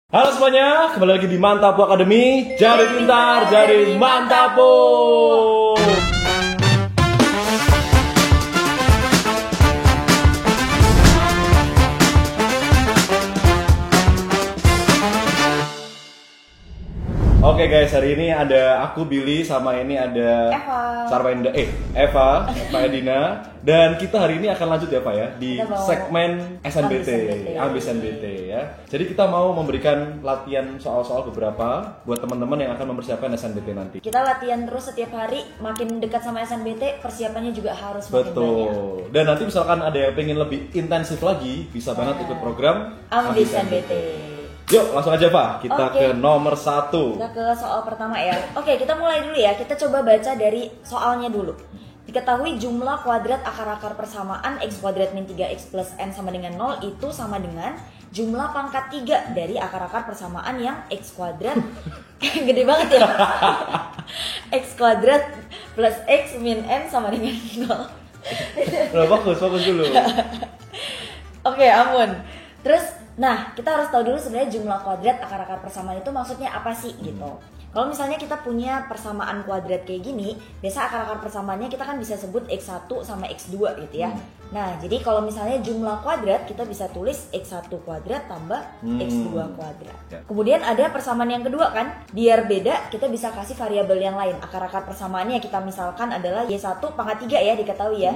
Halo semuanya, kembali lagi di Mantapu Academy. Jadi pintar, jadi Mantapu. Oke guys, hari ini ada aku Billy sama ini ada Eva, Pak Edina, dan kita hari ini akan lanjut ya Pak ya di segmen SNBT, SNBT ya. Jadi kita mau memberikan latihan soal-soal beberapa buat teman-teman yang akan mempersiapkan SNBT nanti. Kita latihan terus setiap hari, makin dekat sama SNBT, persiapannya juga harus makin banyak. Betul. Dan nanti misalkan ada yang pengen lebih intensif lagi, bisa banget ikut program Ambil SNBT. Yuk langsung aja Pak, kita ke nomor 1. Kita ke soal pertama ya. Oke, kita mulai dulu ya. Kita coba baca dari soalnya dulu. Diketahui jumlah kuadrat akar-akar persamaan x kuadrat min 3x plus n sama dengan 0 itu sama dengan jumlah pangkat 3 dari akar-akar persamaan yang x kuadrat gede banget ya. X kuadrat plus x min n sama dengan 0. Fokus dulu. Oke, ampun. Terus nah, kita harus tahu dulu sebenarnya jumlah kuadrat akar-akar persamaan itu maksudnya apa sih gitu. Kalau misalnya kita punya persamaan kuadrat kayak gini, biasa akar-akar persamaannya kita kan bisa sebut x1 sama x2 gitu ya. Nah, jadi kalau misalnya jumlah kuadrat kita bisa tulis x1 kuadrat tambah x2 kuadrat. Kemudian ada persamaan yang kedua kan, biar beda kita bisa kasih variabel yang lain. Akar-akar persamaannya kita misalkan adalah y1 pangkat 3 ya, diketahui ya.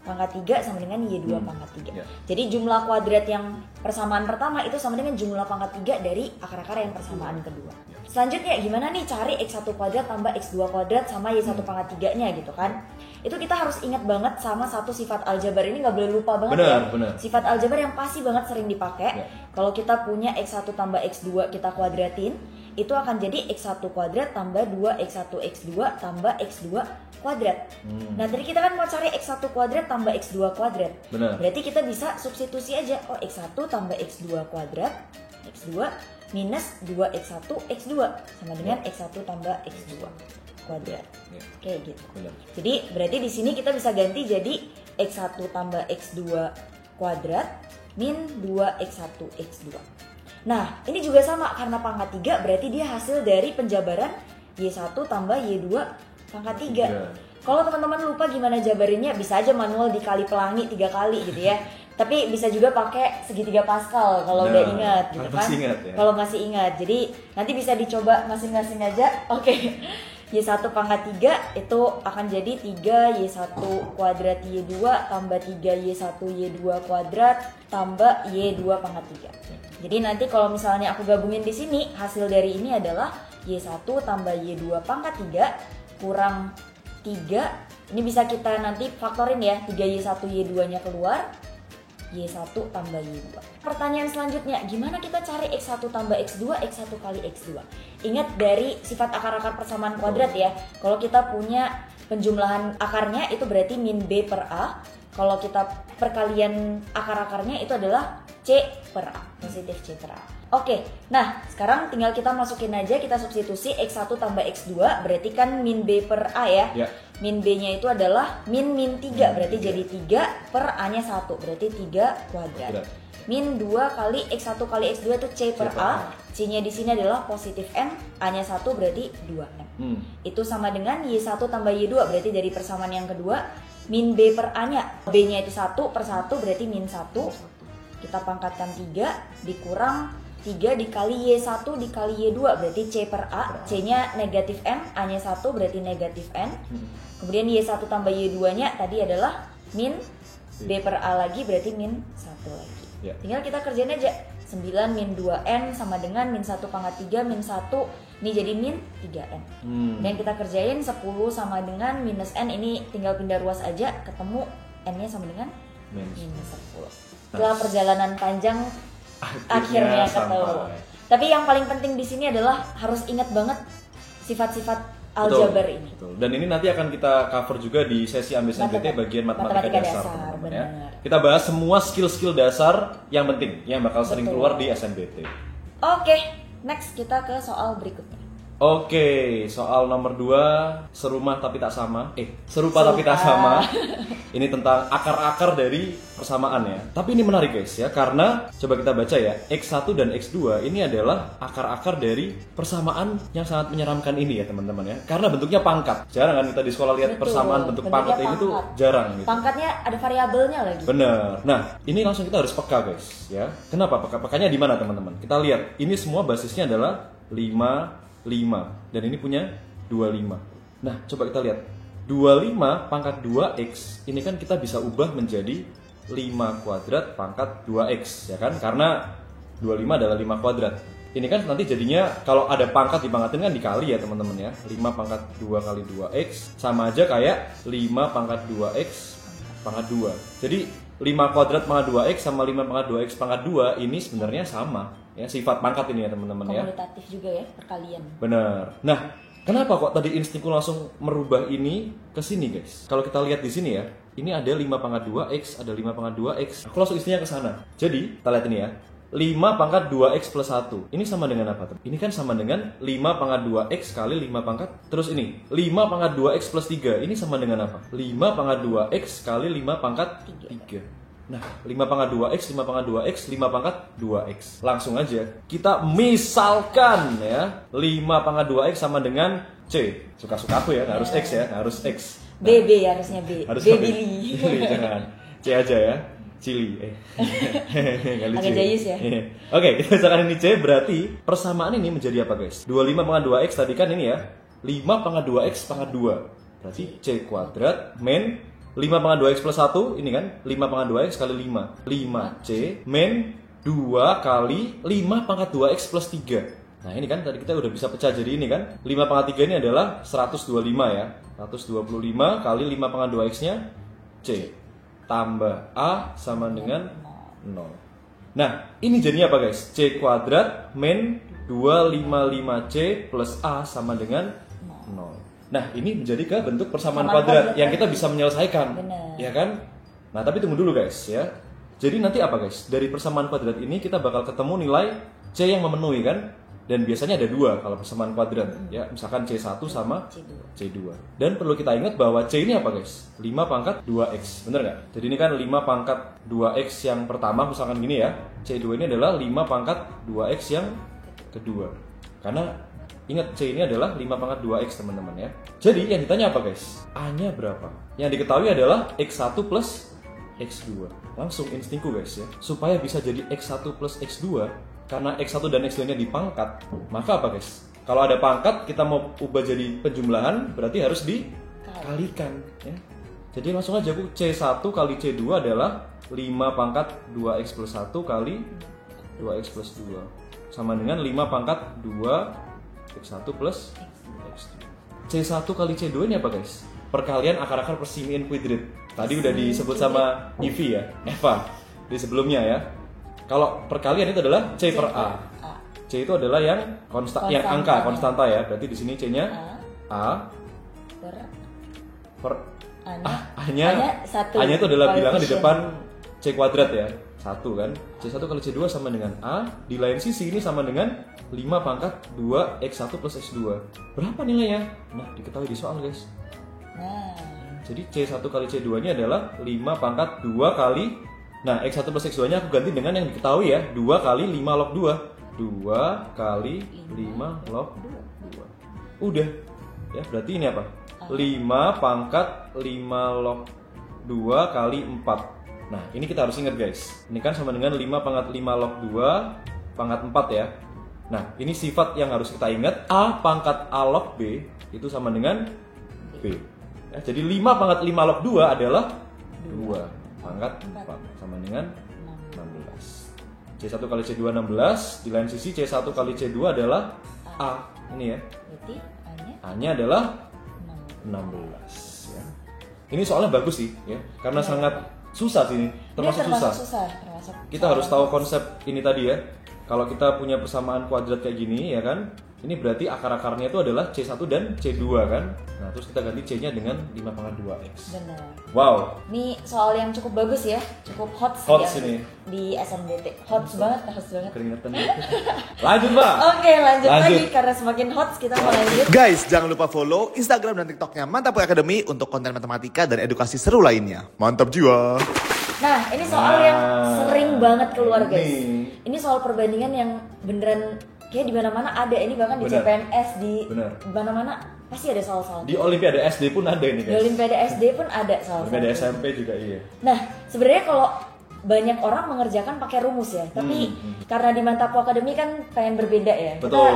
Pangkat 3 sama dengan Y2 pangkat 3. Jadi jumlah kuadrat yang persamaan pertama itu sama dengan jumlah pangkat 3 dari akar-akar yang persamaan kedua. Selanjutnya gimana nih cari X1 kuadrat tambah X2 kuadrat sama Y1 pangkat 3-nya gitu kan. Itu kita harus ingat banget sama satu sifat aljabar, ini gak boleh lupa banget bener. Sifat aljabar yang pasti banget sering dipakai. Kalau kita punya X1 tambah X2 kita kuadratin, itu akan jadi X1 kuadrat tambah 2X1 X2 tambah X2 kuadrat. Nah tadi kita kan mau cari X1 kuadrat tambah X2 kuadrat. Berarti kita bisa substitusi aja. Oh X1 tambah X2 kuadrat, X2 minus 2X1 X2 sama dengan X1 tambah X2 kuadrat. Kayak gitu. Jadi berarti di sini kita bisa ganti jadi X1 tambah X2 kuadrat min 2X1 X2. Nah, ini juga sama karena pangkat 3 berarti dia hasil dari penjabaran Y1 tambah Y2 pangkat 3. Kalau teman-teman lupa gimana jabarinnya, bisa aja manual dikali pelangi 3 kali gitu ya. Tapi bisa juga pakai segitiga Pascal kalau udah ingat gitu kan. Kalau masih ingat. Jadi nanti bisa dicoba masing-masing aja. Oke. Y1 pangkat 3 itu akan jadi 3Y1 kuadrat Y2 tambah 3Y1 Y2 kuadrat tambah Y2 pangkat 3. Jadi nanti kalau misalnya aku gabungin di sini, hasil dari ini adalah Y1 tambah Y2 pangkat 3 kurang 3. Ini bisa kita nanti faktorin ya, 3Y1 Y2-nya keluar, Y1 tambah Y2. Pertanyaan selanjutnya, gimana kita cari X1 tambah X2, X1 kali X2? Ingat dari sifat akar-akar persamaan kuadrat ya. Kalau kita punya penjumlahan akarnya itu berarti min B per A. Kalau kita perkalian akar-akarnya itu adalah C per A, positif C per A. Oke, nah sekarang tinggal kita masukin aja, kita substitusi X1 tambah X2, berarti kan min B per A ya. Min B-nya itu adalah min 3, berarti jadi 3 per A-nya 1, berarti 3 kuadrat. Min 2 kali X1 kali X2 itu C per A, C-nya di sini adalah positif N, A-nya 1 berarti 2N. Itu sama dengan Y1 tambah Y2, berarti dari persamaan yang kedua, min B per A-nya, B-nya itu 1 per 1 berarti min 1, kita pangkatkan 3, dikurang 3 dikali Y1 dikali Y2 berarti C per A, C-nya negatif N, A-nya 1 berarti negatif N. Kemudian Y1 tambah Y2-nya tadi adalah min B per A lagi berarti min 1 lagi. Tinggal kita kerjain aja. 9 min 2N sama dengan min 1 pangkat 3 min 1, ini jadi min 3N. Dan kita kerjain 10 sama dengan minus N, ini tinggal pindah ruas aja, ketemu N-nya sama dengan minus 10. Setelah perjalanan panjang akhirnya ketemu. Tapi yang paling penting di sini adalah harus ingat banget sifat-sifat aljabar ini. Dan ini nanti akan kita cover juga di sesi ambil SNBT bagian matematika dasar. Ya. Kita bahas semua skill-skill dasar yang penting yang bakal sering keluar di SNBT. Oke, next kita ke soal berikutnya. Oke, soal nomor 2, serumah tapi tak sama. Serupa tapi tak sama. Ini tentang akar-akar dari persamaan ya. Tapi ini menarik guys ya, karena coba kita baca ya, X1 dan X2 ini adalah akar-akar dari persamaan yang sangat menyeramkan ini ya teman-teman ya. Karena bentuknya pangkat. Jarang kan kita di sekolah lihat persamaan bentuk pangkat ini tuh jarang gitu. Pangkatnya ada variabelnya lagi. Bener. Nah, ini langsung kita harus peka guys ya. Kenapa peka? Pekanya di mana teman-teman? Kita lihat, ini semua basisnya adalah 5 dan ini punya 25. Nah, coba kita lihat. 25 pangkat 2x ini kan kita bisa ubah menjadi 5 kuadrat pangkat 2x ya kan? Karena 25 adalah 5 kuadrat. Ini kan nanti jadinya kalau ada pangkat dipangkatin kan dikali ya teman-teman ya. 5 pangkat 2 kali 2x sama aja kayak 5 pangkat 2x pangkat 2. Jadi 5 kuadrat pangkat 2x sama 5 pangkat 2x pangkat 2 ini sebenarnya sama ya, sifat pangkat ini ya teman-teman ya. Komutatif juga ya, perkalian. Benar. Nah, kenapa kok tadi instingku langsung merubah ini ke sini guys? Kalau kita lihat di sini ya, ini ada 5 pangkat 2x, ada 5 pangkat 2x. Aku langsung istinya ke sana. Jadi, kita lihat ini ya. 5 pangkat 2x plus 1. Ini sama dengan apa? Ini kan sama dengan 5 pangkat 2x kali 5 pangkat. Terus ini, 5 pangkat 2x plus 3. Ini sama dengan apa? 5 pangkat 2x kali 5 pangkat 3. Nah, 5 pangkat 2x, 5 pangkat 2x, 5 pangkat 2x. Langsung aja, kita misalkan ya, 5 pangkat 2x sama dengan C. Suka-suka aku ya, nggak harus X ya, nggak harus X. Nah, B harusnya B. Harus B Billy. Jangan. C aja ya. Cili. Nggak lucu. Agak jayus ya. Oke, kita misalkan ini C, berarti persamaan ini menjadi apa guys? 25 pangkat 2x tadi kan ini ya, 5 pangkat 2x pangkat 2. Berarti C kuadrat min 5 pangkat 2x plus 1, ini kan 5 pangkat 2x kali 5 5C min 2 kali 5 pangkat 2x plus 3. Nah ini kan tadi kita udah bisa pecah jadi ini kan 5 pangkat 3 ini adalah 125 ya, 125 kali 5 pangkat 2x nya C tambah A sama dengan 0. Nah ini jadinya apa guys? C kuadrat min 255C plus A sama dengan 0. Nah, ini menjadi ke bentuk persamaan kuadrat yang kita bisa menyelesaikan. Bener. Ya kan? Nah, tapi tunggu dulu guys ya. Jadi nanti apa guys? Dari persamaan kuadrat ini kita bakal ketemu nilai C yang memenuhi kan? Dan biasanya ada 2 kalau persamaan kuadrat ya. Misalkan C1 sama C2. Dan perlu kita ingat bahwa C ini apa guys? 5 pangkat 2x. Bener nggak? Jadi ini kan 5 pangkat 2x yang pertama misalkan gini ya. C2 ini adalah 5 pangkat 2x yang kedua. Karena ingat C ini adalah 5 pangkat 2x teman-teman ya. Jadi yang ditanya apa guys? A-nya berapa? Yang diketahui adalah X1 plus X2. Langsung instingku guys ya. Supaya bisa jadi X1 plus X2, karena X1 dan X2 nya dipangkat, maka apa guys? Kalau ada pangkat kita mau ubah jadi penjumlahan, berarti harus dikalikan ya. Jadi langsung aja aku C1 kali C2 adalah 5 pangkat 2x plus 1 kali 2x plus 2 sama dengan 5 pangkat 2 X1 plus X2. C1 kali C2 ini apa guys? Perkalian akar-akar per simian kuadrat. Tadi udah disebut sama Ivy ya, Eva di sebelumnya ya. Kalau perkalian itu adalah C per A. C itu adalah yang yang angka konstanta ya. Berarti di sini C-nya A per A-nya itu adalah bilangan di depan C kuadrat ya. 1 kan. C1 kali C2 sama dengan A. Di lain sisi ini sama dengan 5 pangkat 2 X1 plus X2. Berapa nilainya? Nah, diketahui di soal guys. Jadi C1 kali C2 nya adalah 5 pangkat 2 kali. Nah, X1 plus X2 nya aku ganti dengan yang diketahui ya, 2 kali 5 log 2. 2 kali 5 log 2. Udah. Ya, berarti ini apa? 5 pangkat 5 log 2 kali 4. Nah, ini kita harus ingat guys. Ini kan sama dengan 5 pangkat 5 log 2 pangkat 4 ya. Nah, ini sifat yang harus kita ingat. A pangkat A log B itu sama dengan B. Ya, jadi 5 pangkat 5 log 2 adalah 2 pangkat 4 sama dengan 16. C1 kali C2 16. Di lain sisi C1 kali C2 adalah A. Ini ya. Berarti A-nya adalah 16 ya. Ini soalnya bagus sih ya. Karena sangat susah sih ini, termasuk susah. Kita harus tahu konsep ini tadi ya. Kalau kita punya persamaan kuadrat kayak gini ya kan, Ini berarti akar-akarnya itu adalah C1 dan C2 kan? Nah, terus kita ganti C-nya dengan 5/2X. Benar. Wow. Ini soal yang cukup bagus ya, cukup hot ini di SNBT. Hot banget. Keringetan gitu. Lanjut, Mbak. Oke, lanjut lagi karena semakin hot kita mau lanjut. Guys, jangan lupa follow Instagram dan TikToknya Mantap Boy Academy untuk konten matematika dan edukasi seru lainnya. Mantap jiwa. Nah, ini soal yang sering banget keluar, guys. Ini soal perbandingan yang beneran kayak di mana-mana ada. Ini bahkan di CPNS, di mana-mana pasti ada soal-soal. Di Olimpiade SD pun ada ini, guys. Di Olimpiade SD pun ada soal-soal. Olimpiade SMP juga iya. Nah, sebenarnya kalau banyak orang mengerjakan pakai rumus ya, tapi karena di Mantap Academy kan pengen berbeda ya. Betul. Kita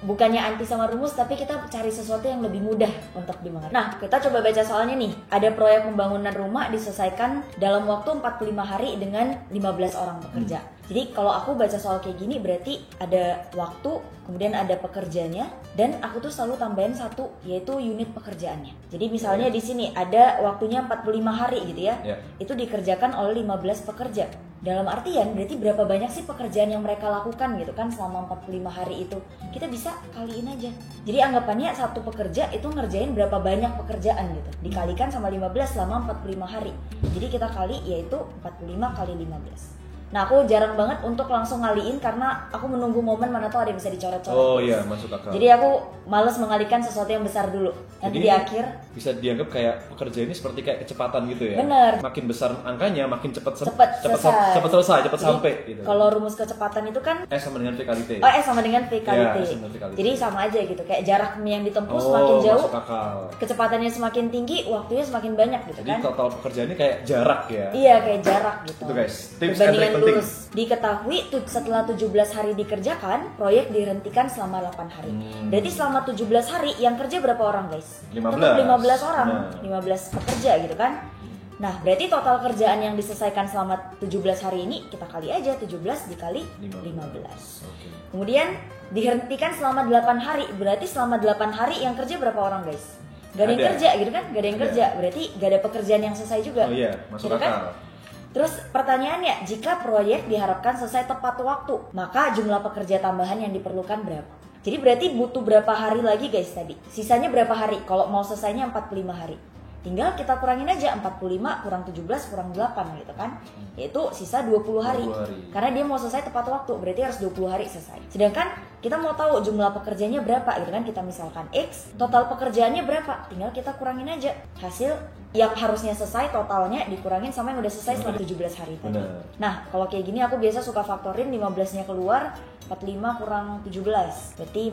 bukannya anti sama rumus, tapi kita cari sesuatu yang lebih mudah untuk dimengerti. Nah, kita coba baca soalnya nih. Ada proyek pembangunan rumah diselesaikan dalam waktu 45 hari dengan 15 orang pekerja. Jadi kalau aku baca soal kayak gini berarti ada waktu, kemudian ada pekerjanya, dan aku tuh selalu tambahin satu, yaitu unit pekerjaannya. Jadi misalnya di sini ada waktunya 45 hari gitu ya. Itu dikerjakan oleh 15 pekerja. Dalam artian berarti berapa banyak sih pekerjaan yang mereka lakukan gitu kan selama 45 hari itu. Kita bisa kaliin aja. Jadi anggapannya satu pekerja itu ngerjain berapa banyak pekerjaan gitu. Dikalikan sama 15 selama 45 hari. Jadi kita kali yaitu 45 kali 15. Nah, aku jarang banget untuk langsung ngaliin karena aku menunggu momen mana tuh ada yang bisa dicoret-coret. Oh iya, masuk akal. Jadi aku males mengalihkan sesuatu yang besar dulu. Nanti jadi di akhir bisa dianggap kayak pekerja ini seperti kayak kecepatan gitu ya. Bener. Makin besar angkanya, makin cepat selesai, cepat sampai gitu. Kalau rumus kecepatan itu kan S sama dengan V kali T. Oh, S sama dengan V kali T. Jadi sama aja gitu. Kayak jarak yang ditempuh semakin jauh, kecepatannya semakin tinggi, waktunya semakin banyak gitu kan. Jadi total pekerjaannya kayak jarak ya. Iya, kayak jarak gitu. Itu guys, tips and trick penting. Diketahui setelah 17 hari dikerjakan, proyek dihentikan selama 8 hari. Berarti selama 17 hari yang kerja berapa orang, guys? 15 orang, 15 pekerja gitu kan. Nah, berarti total kerjaan yang diselesaikan selama 17 hari ini kita kali aja 17 dikali 15. Kemudian dihentikan selama 8 hari. Berarti selama 8 hari yang kerja berapa orang, guys? Gak ada yang kerja gitu kan? Gak ada yang kerja. Berarti gak ada pekerjaan yang selesai juga. Oh iya, masuk akal. Kan? Terus pertanyaannya, jika proyek diharapkan selesai tepat waktu, maka jumlah pekerja tambahan yang diperlukan berapa? Jadi berarti butuh berapa hari lagi, guys, tadi? Sisanya berapa hari? Kalau mau selesainya 45 hari. Tinggal kita kurangin aja 45 kurang 17 kurang 8 gitu kan. Yaitu sisa 20 hari. Karena dia mau selesai tepat waktu, berarti harus 20 hari selesai. Sedangkan kita mau tahu jumlah pekerjanya berapa gitu kan. Kita misalkan X, total pekerjaannya berapa? Tinggal kita kurangin aja hasil yang harusnya selesai totalnya dikurangin sama yang udah selesai selama 17 hari tadi. Nah, kalau kayak gini aku biasa suka faktorin 15-nya keluar, 45 kurang 17. Berarti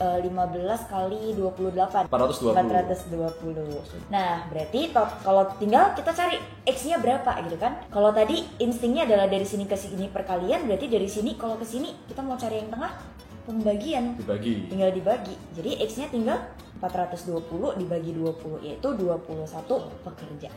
15 kali 28 420. Nah, berarti kalau tinggal kita cari X-nya berapa gitu kan. Kalau tadi instingnya adalah dari sini ke sini perkalian, berarti dari sini kalau ke sini kita mau cari yang tengah, pembagian. Tinggal dibagi. Jadi X-nya tinggal 420 dibagi 20, yaitu 21 pekerja.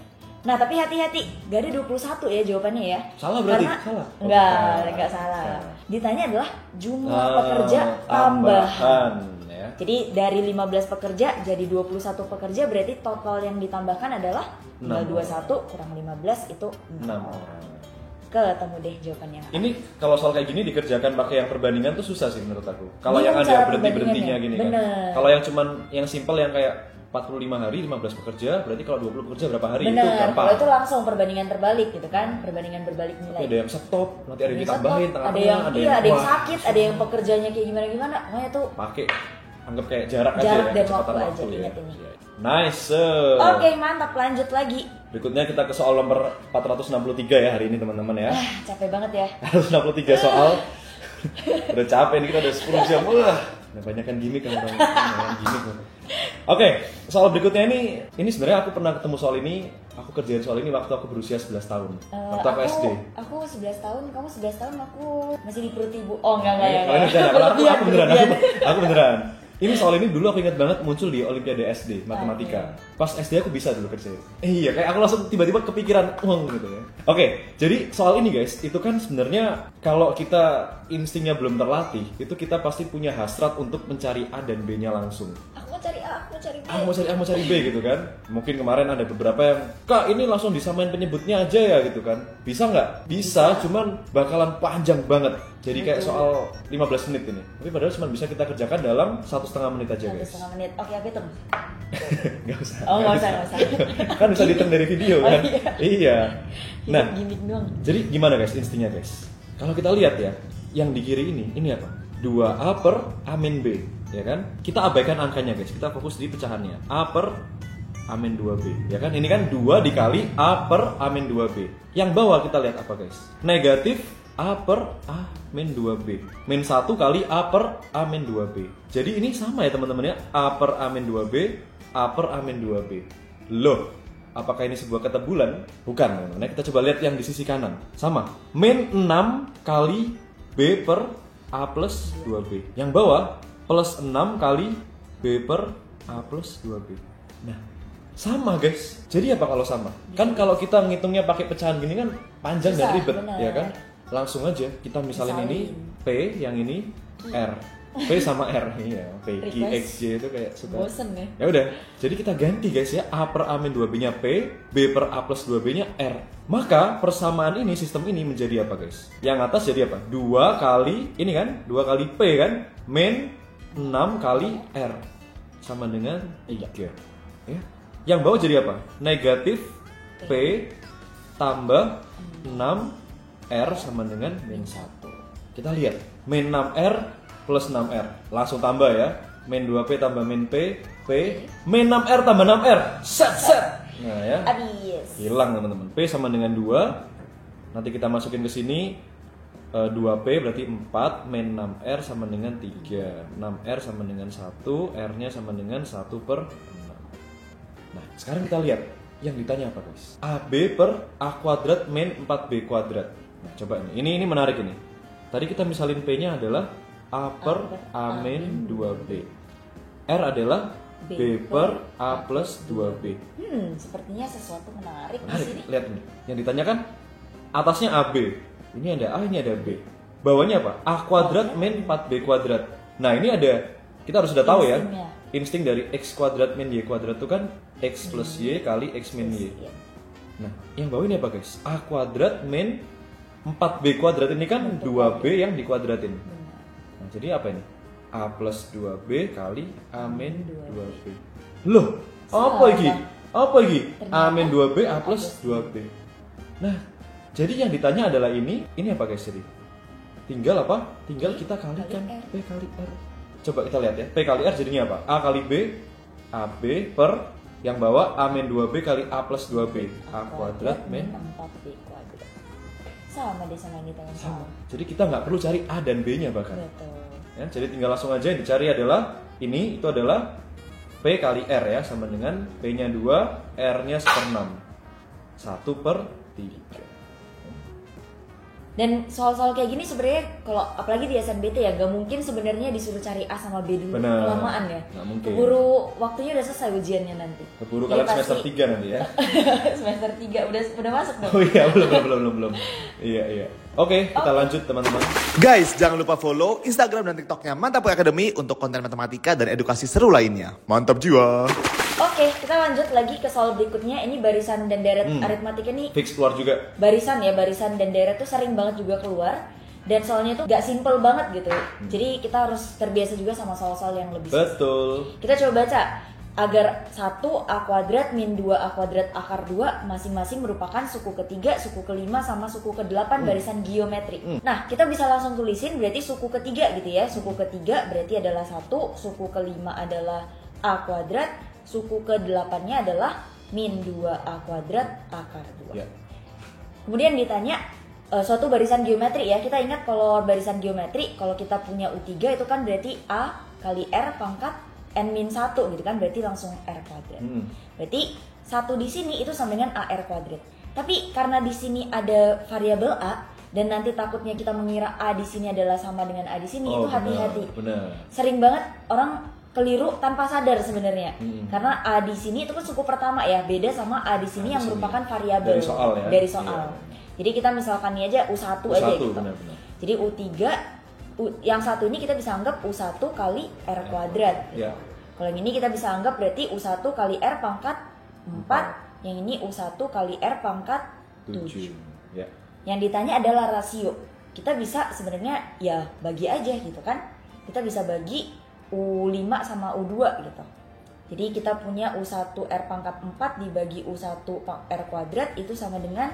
Nah, tapi hati-hati, gak ada 21 ya jawabannya ya. Salah berarti? Karena, salah? Enggak salah. Ditanya adalah jumlah pekerja tambahan. Ya. Jadi dari 15 pekerja jadi 21 pekerja, berarti total yang ditambahkan adalah 21 kurang 15 itu 6 orang. Ketemu deh jawabannya. Ini kalau soal kayak gini dikerjakan pakai yang perbandingan tuh susah sih menurut aku. Kalau yang ada berhenti-berhentinya gini kan. Kalau yang cuman yang simple yang kayak 45 hari 15 pekerja, berarti kalau 20 pekerja berapa hari? Itu gampang. Kalau itu langsung perbandingan terbalik gitu kan, perbandingan berbalik nilai. Ada yang stop, nanti ada yang ditambahin ada yang sakit, ada yang pekerjanya kayak gimana. Makanya tuh pakai anggap kayak jarak aja ya, dan waktu aja ingat ini. Nice. Oke, mantap, lanjut lagi. Berikutnya kita ke soal nomor 463 ya hari ini teman-teman ya. Capek banget ya. 463 soal. Udah capek nih, kita udah 10 jam. Wah, udah banyak kan gimmick kan orang gimmick. Oke, soal berikutnya ini sebenarnya aku pernah ketemu soal ini. Aku kerjain soal ini waktu aku berusia 11 tahun. Waktu aku SD. Aku 11 tahun, kamu 11 tahun, aku masih di perut ibu. Oh, enggak. Aku beneran. Ini soal ini dulu aku ingat banget muncul di Olimpiade SD matematika. Pas SD aku bisa dulu kerjain. Iya, kayak aku langsung tiba-tiba kepikiran gitu ya. Oke, jadi soal ini guys, itu kan sebenarnya kalau kita instingnya belum terlatih, itu kita pasti punya hasrat untuk mencari A dan B-nya langsung. Aku mau cari A. mau cari B gitu kan. Mungkin kemarin ada beberapa yang, Kak ini langsung disamain penyebutnya aja ya gitu kan. Bisa nggak? Bisa, cuman bakalan panjang banget. Jadi kayak soal 15 menit ini. Tapi padahal cuma bisa kita kerjakan dalam 1,5 menit aja guys. 1,5 menit. Oke, aku hitung. Nggak usah. Oh, nggak usah. Kan bisa dihitung dari video kan. Iya. Nah, gimmick doang. Jadi gimana guys instingnya guys? Kalau kita lihat ya, yang di kiri ini apa? 2A per A min B, ya kan? Kita abaikan angkanya guys, kita fokus di pecahannya. A per A min 2B, ya kan? Ini kan 2 dikali A per A min 2B. Yang bawah kita lihat apa guys? Negatif A per A min 2B. Min 1 kali A per A min 2B. Jadi ini sama ya teman-teman ya, A per A min 2B, A per A min 2B. Loh, apakah ini sebuah ketebulan? Bukan. Nah, kita coba lihat yang di sisi kanan. Sama. Min 6 kali B per A plus 2B. Yang bawah plus 6 kali B per A plus 2B. Nah, sama guys. Jadi apa kalau sama? Kan kalau kita ngitungnya pakai pecahan gini kan panjang dan ribet, ya kan? Langsung aja kita misalin ini P, yang ini R. P sama R, iya. P, Q, X, Y itu kayak suka. Bosen ya? Ya udah, jadi kita ganti guys ya. A per A min 2B-nya P, B per A plus 2B-nya R. Maka persamaan ini, sistem ini menjadi apa guys? Yang atas jadi apa? 2 kali, ini kan? 2 kali P kan? Min 6 kali R. Sama dengan 3. Ya. Yang bawah jadi apa? Negatif P tambah 6 R sama dengan min 1. Kita lihat, min 6R plus 6R. Langsung tambah ya. Min 2P tambah min P, min 6R tambah 6R. Set. Nah ya. Habis. Hilang teman-teman. P sama dengan 2. Nanti kita masukin ke sini 2P berarti 4, min 6R sama dengan 3. 6R sama dengan 1, R-nya sama dengan 1 per 6. Nah, sekarang kita lihat yang ditanya apa guys? AB per A kuadrat min 4B kuadrat. Nah, coba ini menarik ini. Tadi kita misalin P-nya adalah A per A min 2B. R adalah B per A plus 2B. Sepertinya sesuatu menarik di sini. Lihat nih, yang ditanyakan atasnya AB. Ini ada A, ini ada B. Bawahnya apa? A kuadrat min 4B kuadrat. Nah ini ada, kita harus sudah tahu ya. Insting dari X kuadrat min Y kuadrat itu kan X plus Y kali X min Y. Nah yang bawah ini apa guys? A kuadrat min 4B kuadrat ini kan 2B yang dikuadratin. Nah, jadi apa ini? A plus 2B kali A min 2B. Loh, apa ini? Apa ini? A min 2B, A plus 2B. Nah, jadi yang ditanya adalah ini apa guys jadi? Tinggal apa? Tinggal kita kalikan P kali R. Coba kita lihat ya, P kali R jadinya apa? A kali B, AB per yang bawah A min 2B kali A plus 2B. A kuadrat min 4B kuadrat. Sama deh sama yang ditanya sama. Jadi kita nggak perlu cari A dan B-nya bahkan. Betul. Ya, jadi tinggal langsung aja yang dicari adalah ini, itu adalah P kali R ya, sama dengan P-nya 2, R-nya 1/6. 1 per 3. Dan soal-soal kayak gini sebenarnya kalau apalagi di SNBT ya gak mungkin sebenarnya disuruh cari A sama B dulu. Benar. Kelamaan ya. Nggak mungkin. Keburu waktunya udah selesai ujiannya nanti. Keburu kalian semester 3 nanti ya. Semester 3 udah masuk dong. Oh iya, belum. Iya. Oke, kita lanjut teman-teman. Guys, jangan lupa follow Instagram dan TikToknya Mantap Academy untuk konten matematika dan edukasi seru lainnya. Mantap jiwa. Oke, kita lanjut lagi ke soal berikutnya. Ini barisan dan deret aritmatika nih. Fix keluar juga. Barisan dan deret tuh sering banget juga keluar. Dan soalnya tuh gak simple banget gitu. Jadi kita harus terbiasa juga sama soal-soal yang lebih susah. Betul. Kita coba baca. Agar 1 A kuadrat min 2 A kuadrat akar 2 masing-masing merupakan suku ketiga, suku kelima, sama suku ke-8 barisan geometrik. Nah, kita bisa langsung tulisin berarti suku ketiga gitu ya. Suku ketiga berarti adalah 1, suku kelima adalah A kuadrat, suku ke-8-nya adalah min 2 A kuadrat akar 2. Ya. Kemudian ditanya suatu barisan geometri ya. Kita ingat kalau barisan geometri, kalau kita punya U3 itu kan berarti A kali R pangkat N-1 gitu kan, berarti langsung R kuadrat. Berarti 1 di sini itu sama dengan AR kuadrat. Tapi karena di sini ada variabel A dan nanti takutnya kita mengira A di sini adalah sama dengan A di sini, itu hati-hati. Benar. Sering banget orang keliru tanpa sadar sebenarnya. Karena A di sini itu kan suku pertama ya, beda sama A di sini yang merupakan variabel dari soal ya. Dari soal. Jadi kita misalkan ini aja U1 aja gitu. Benar. Jadi U3 yang satu ini kita bisa anggap U1 kali R kuadrat. Ya. Kalau yang ini kita bisa anggap berarti U1 kali R pangkat 4, yang ini U1 kali R pangkat 7. Ya. Yang ditanya adalah rasio. Kita bisa sebenarnya ya bagi aja gitu kan. Kita bisa bagi U5 sama U2 gitu. Jadi kita punya U1 R pangkat 4 dibagi U1 R kuadrat itu sama dengan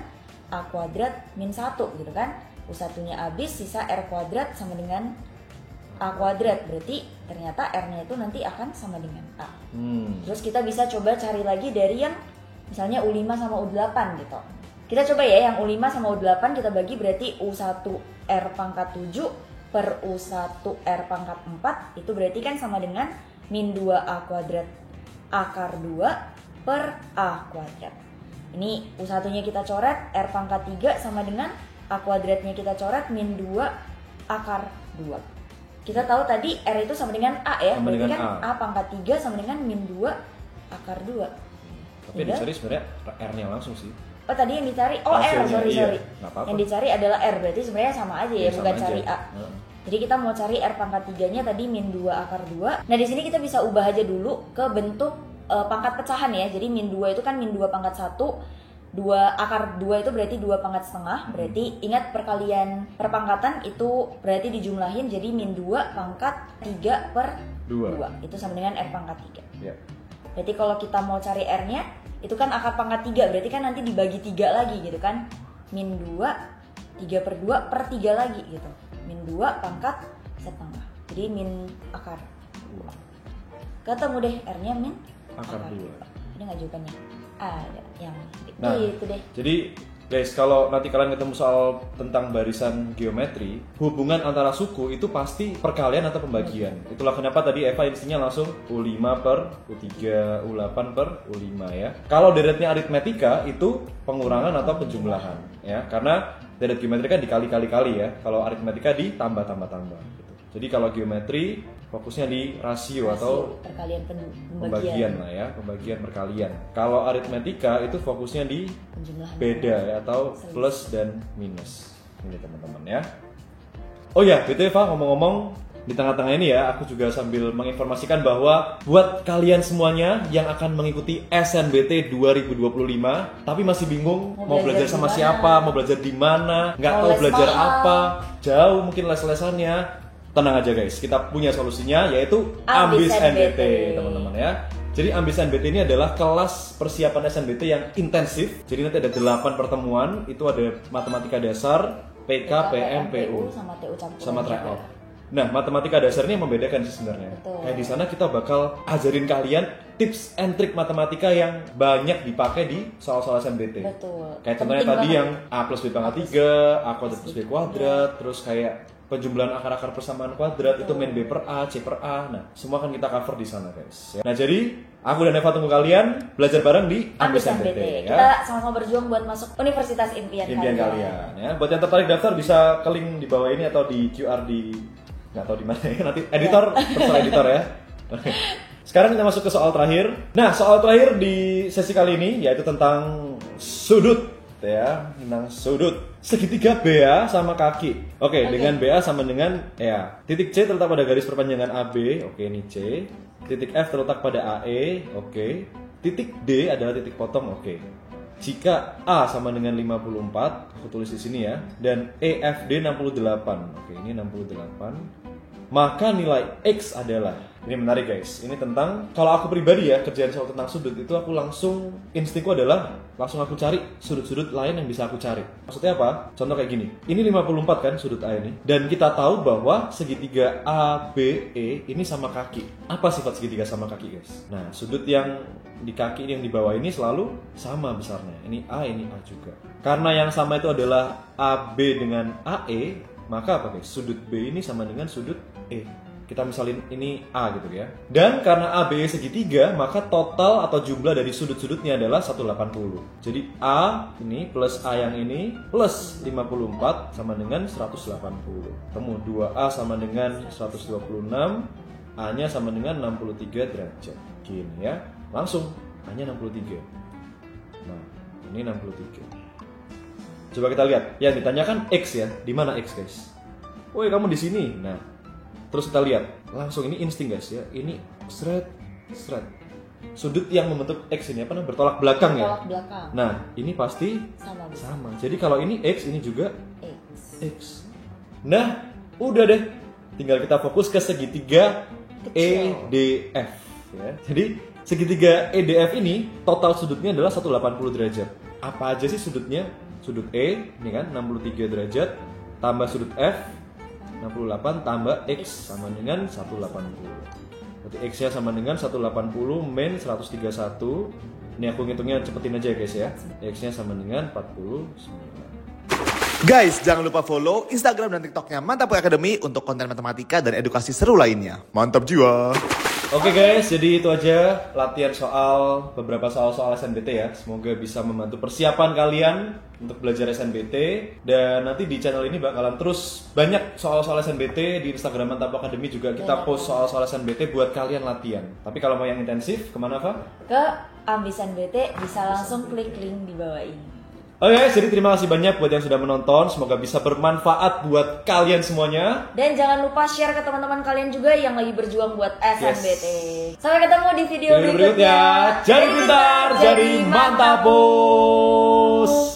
A kuadrat min 1 gitu kan. U1-nya habis, sisa R kuadrat sama dengan A kuadrat. Berarti ternyata R-nya itu nanti akan sama dengan A. Terus kita bisa coba cari lagi dari yang misalnya U5 sama U8 gitu. Kita coba ya yang U5 sama U8 kita bagi berarti U1 R pangkat 7 per U1 R pangkat 4 itu berarti kan sama dengan min 2A kuadrat akar 2 per A kuadrat. Ini U1-nya kita coret, R pangkat 3 sama dengan A kuadratnya kita coret min 2 akar 2. Kita tahu tadi R itu sama dengan A ya, sama berarti kan A pangkat 3 sama dengan min 2 akar 2. Tapi yang dicari sebenarnya R-nya langsung sih. Oh tadi yang dicari, hasilnya, R, sorry. Iya. Yang dicari adalah R, berarti sebenarnya sama aja ya, bukan aja. cari A. Jadi kita mau cari R pangkat 3-nya tadi min 2 akar 2. Nah di sini kita bisa ubah aja dulu ke bentuk pangkat pecahan ya. Jadi min 2 itu kan min 2 pangkat 1. 2 akar 2 itu berarti 2 pangkat setengah. Berarti ingat perkalian perpangkatan itu berarti dijumlahin jadi min 2 pangkat 3 per 2. Itu sama dengan R pangkat 3. Ya. Berarti kalau kita mau cari R-nya itu kan akar pangkat 3. Berarti kan nanti dibagi 3 lagi gitu kan. Min 2 3 per 2 per 3 lagi gitu. Min 2 pangkat setengah. Jadi min akar 2. Ketemu deh R-nya min akar 2. Ini nggak jawabannya. Ada yang Nah, gitu deh. Jadi guys, kalau nanti kalian ketemu soal tentang barisan geometri, hubungan antara suku itu pasti perkalian atau pembagian. Itulah kenapa tadi Eva intinya langsung U5 per U3, U8 per U5 ya. Kalau deretnya aritmetika itu pengurangan atau penjumlahan ya. Karena deret geometri kan dikali-kali-kali ya. Kalau aritmetika ditambah-tambah-tambah gitu. Jadi kalau geometri fokusnya di rasio atau perkalian pembagian lah ya, pembagian perkalian. Kalau aritmetika itu fokusnya di penjumlahan beda ya, atau plus dan minus. Ini teman-teman ya. Oh ya, BTW Eva, ngomong-ngomong di tengah-tengah ini ya, aku juga sambil menginformasikan bahwa buat kalian semuanya yang akan mengikuti SNBT 2025 tapi masih bingung mau belajar sama siapa, mau belajar di mana, nggak tahu belajar apa, jauh mungkin les-lesannya. Tenang aja guys, kita punya solusinya yaitu Ambis NBT teman-teman ya. Jadi Ambis NBT ini adalah kelas persiapan SNBT yang intensif. Jadi nanti ada 8 pertemuan, itu ada matematika dasar, PK, PM, PU, sama tryout. Nah, matematika dasar ini yang membedakan sih sebenarnya. Kayak di sana kita bakal ajarin kalian tips and trik matematika yang banyak dipakai di soal-soal SNBT. Betul. Kayak contohnya tadi yang A plus B pangkat 3, A kuadrat plus B kuadrat, terus kayak penjumlahan akar-akar persamaan kuadrat. Betul. Itu min B per A, C per A. Nah, semua akan kita cover di sana guys. Nah, jadi aku dan Eva tunggu kalian belajar bareng di Ambis NBT ya. Kita sama-sama berjuang buat masuk universitas impian kalian ya. Buat yang tertarik daftar bisa ke link di bawah ini atau di QR di nggak tahu di mana ya. Nanti editor terserah editor ya. Oke. Sekarang kita masuk ke soal terakhir. Nah, soal terakhir di sesi kali ini yaitu tentang sudut ya, tentang sudut segitiga BA sama kaki. Oke. Dengan BA sama dengan ya. Titik C terletak pada garis perpanjangan AB. Oke, ini C. Titik F terletak pada AE. Oke. Titik D adalah titik potong. Oke. Jika A sama dengan 54, aku tulis di sini ya, dan EFD 68. Oke, ini 68. Maka nilai X adalah, ini menarik guys, ini tentang, kalau aku pribadi ya, kerjaan soal tentang sudut itu aku langsung, instingku adalah langsung aku cari sudut-sudut lain yang bisa aku cari. Maksudnya apa? Contoh kayak gini, ini 54 kan sudut A ini, dan kita tahu bahwa segitiga ABE ini sama kaki. Apa sifat segitiga sama kaki guys? Nah, sudut yang di kaki yang di bawah ini selalu sama besarnya, ini A, ini A juga. Karena yang sama itu adalah AB dengan AE, maka apa guys? Sudut B ini sama dengan sudut E. Kita misalin ini A gitu ya. Dan karena ABE segitiga, maka total atau jumlah dari sudut-sudutnya adalah 180. Jadi A ini plus A yang ini plus 54 sama dengan 180. Temu 2A sama dengan 126, A-nya sama dengan 63 derajat. Gini ya. Langsung A-nya 63. Nah, ini 63. Coba kita lihat. Yang ditanyakan X ya. Di mana X guys? Woi, kamu di sini. Nah, terus kita lihat. Langsung ini insting guys ya. Ini seret Seret. Sudut yang membentuk X ini apa namanya? Bertolak belakang ya? Bertolak belakang. Nah, ini pasti sama. Jadi kalau ini X, ini juga X. Nah, udah deh. Tinggal kita fokus ke segitiga EDF ya. Jadi segitiga EDF ini total sudutnya adalah 180 derajat. Apa aja sih sudutnya? Sudut E ini kan 63 derajat tambah sudut F 68 tambah X sama dengan 180. Berarti X-nya sama dengan 180 min 131. Ini aku ngitungnya cepetin aja ya guys ya. X-nya sama dengan 49. Guys, jangan lupa follow Instagram dan TikToknya Mantap Academy untuk konten matematika dan edukasi seru lainnya. Mantap jiwa! Oke guys, jadi itu aja latihan beberapa soal-soal SNBT ya. Semoga bisa membantu persiapan kalian untuk belajar SNBT. Dan nanti di channel ini bakalan terus banyak soal-soal SNBT. Di Instagram Mantap Academy juga kita post soal-soal SNBT buat kalian latihan. Tapi kalau mau yang intensif, kemana Pak? Ke Ambis SNBT, bisa langsung klik link di bawah ini. Oke, jadi terima kasih banyak buat yang sudah menonton. Semoga bisa bermanfaat buat kalian semuanya. Dan jangan lupa share ke teman-teman kalian juga yang lagi berjuang buat SNBT. Sampai ketemu di video berikutnya. Jadi pintar, jadi mantap bos.